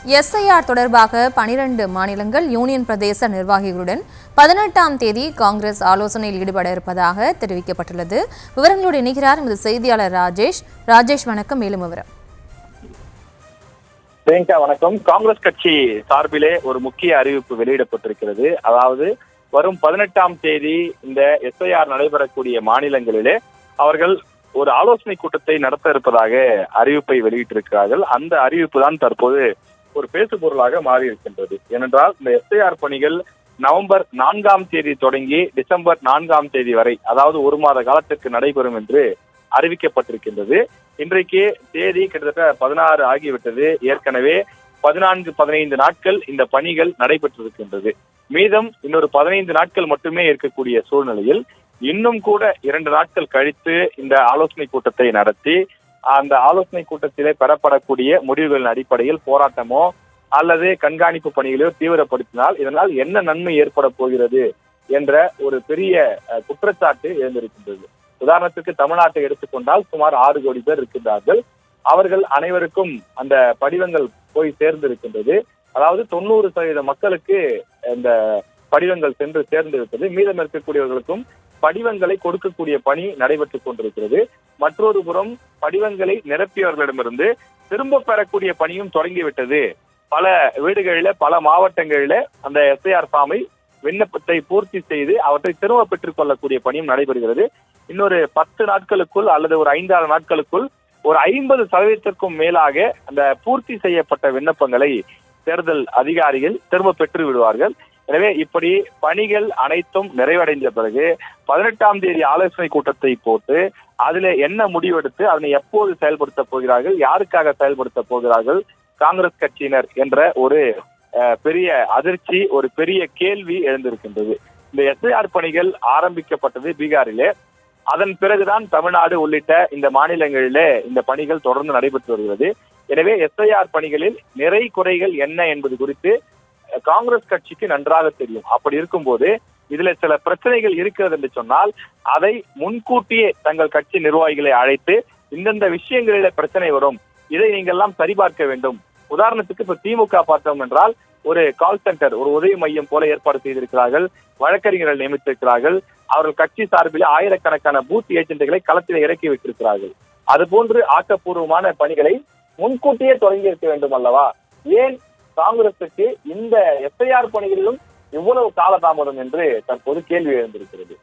SIR தொடர்பாக 12 மாநிலங்கள் union பிரதேச நிர்வாகிகளுடன் 18ஆம் தேதி காங்கிரஸ் ஆலோசனையில் ஈடுபட இருப்பதாக தெரிவிக்கப்பட்டுள்ளது. விவரங்களோடு இணைகிறார் எமது செய்தியாளர் ராஜேஷ். வணக்கம். மேலும் விவரம். பிரியங்கா வணக்கம். காங்கிரஸ் கட்சி சார்பிலே ஒரு முக்கிய அறிவிப்பு வெளியிடப்பட்டிருக்கிறது. அதாவது வரும் 18ஆம் தேதி இந்த எஸ்ஐஆர் நடைபெறக்கூடிய மாநிலங்களிலே அவர்கள் ஒரு ஆலோசனை கூட்டத்தை நடத்த இருப்பதாக அறிவிப்பை வெளியிட்டிருக்கிறார்கள். அந்த அறிவிப்பு தான் தற்போது ஒரு பேசு பொருளாக மாறி இருக்கின்றது. ஏனென்றால் இந்த எஸ்ஐஆர் பணிகள் நவம்பர் 4ஆம் தேதி தொடங்கி டிசம்பர் 4ஆம் தேதி வரை, அதாவது ஒரு மாத காலத்திற்கு நடைபெறும் என்று அறிவிக்கப்பட்டிருக்கின்றது. இன்றைக்கு தேதி கிட்டத்தட்ட 16 ஆகிவிட்டது. ஏற்கனவே 14-15 நாட்கள் இந்த பணிகள் நடைபெற்றிருக்கின்றது. மீதம் இன்னொரு 15 நாட்கள் மட்டுமே இருக்கக்கூடிய சூழ்நிலையில் இன்னும் கூட 2 நாட்கள் கழித்து இந்த ஆலோசனை கூட்டத்தை நடத்தி அந்த ஆலோசனை கூட்டத்திலே பெறப்படக்கூடிய முடிவுகளின் அடிப்படையில் போராட்டமோ அல்லது கண்காணிப்பு பணிகளையோ தீவிரப்படுத்தினால் இதனால் என்ன நன்மை ஏற்பட போகிறது என்ற ஒரு பெரிய குற்றச்சாட்டு எழுந்திருக்கின்றது. உதாரணத்துக்கு தமிழ்நாட்டை எடுத்துக்கொண்டால் சுமார் 6 கோடி பேர் இருக்கின்றார்கள். அவர்கள் அனைவருக்கும் அந்த படிவங்கள் போய் சேர்ந்திருக்கின்றது. அதாவது 90% மக்களுக்கு இந்த படிவங்கள் சென்று சேர்ந்திருக்கிறது. மீதம் இருக்கக்கூடியவர்களுக்கும் படிவங்களை கொடுக்கக்கூடிய பணி நடைபெற்றுக் கொண்டிருக்கிறது. மற்றொரு புறம் படிவங்களை நிரப்பியவர்களிடமிருந்து திரும்ப பெறக்கூடிய பணியும் தொடங்கிவிட்டது. பல வீடுகளில பல மாவட்டங்களில அந்த எஸ்ஐஆர் ஃபார்மை விண்ணப்பத்தை பூர்த்தி செய்து அவற்றை திரும்ப பெற்றுக் கொள்ளக்கூடிய பணியும் நடைபெறுகிறது. இன்னொரு 10 நாட்களுக்குள் அல்லது ஒரு 5-6 நாட்களுக்குள் ஒரு 50% மேலாக அந்த பூர்த்தி செய்யப்பட்ட விண்ணப்பங்களை தேர்தல் அதிகாரிகள் திரும்ப பெற்று விடுவார்கள். எனவே இப்படி பணிகள் அனைத்தும் நிறைவடைந்த பிறகு 18ஆம் தேதி ஆலோசனை கூட்டத்தை போட்டு அதுல என்ன முடிவெடுத்து அதனை எப்போது செயல்படுத்த போகிறார்கள், யாருக்காக செயல்படுத்த போகிறார்கள் காங்கிரஸ் கட்சியினர் என்ற ஒரு பெரிய அதிர்ச்சி, ஒரு பெரிய கேள்வி எழுந்திருக்கின்றது. இந்த எஸ்ஐஆர் பணிகள் ஆரம்பிக்கப்பட்டது பீகாரிலே. அதன் பிறகுதான் தமிழ்நாடு உள்ளிட்ட இந்த மாநிலங்களிலே இந்த பணிகள் தொடர்ந்து நடைபெற்று வருகிறது. எனவே எஸ்ஐஆர் பணிகளில் நிறை குறைகள் என்ன என்பது குறித்து காங்கிரஸ் கட்சிக்கு நன்றாக தெரியும். அப்படி இருக்கும்போது இதுல சில பிரச்சனைகள் இருக்கிறது என்று சொன்னால் அதை முன்கூட்டியே தங்கள் கட்சி நிர்வாகிகளை அழைத்து இந்தந்த விஷயங்களில பிரச்சனை வரும், இதை நீங்கள் எல்லாம் சரிபார்க்க வேண்டும். உதாரணத்துக்கு இப்ப திமுக பார்த்தோம் என்றால் ஒரு கால் சென்டர், ஒரு உதவி மையம் போல ஏற்பாடு செய்திருக்கிறார்கள். வழக்கறிஞர்கள் நியமித்திருக்கிறார்கள். அவர்கள் கட்சி சார்பில் ஆயிரக்கணக்கான பூத் ஏஜென்ட்களை களத்தில் இறக்கி வைத்திருக்கிறார்கள். அதுபோன்று ஆக்கப்பூர்வமான பணிகளை முன்கூட்டியே தொடங்கி இருக்க வேண்டும் அல்லவா? ஏன் காங்கிரசுக்கு இந்த எஸ்ஐஆர் பணிகளிலும் இவ்வளவு காலதாமதம் என்று தற்போது கேள்வி எழுந்திருக்கிறது.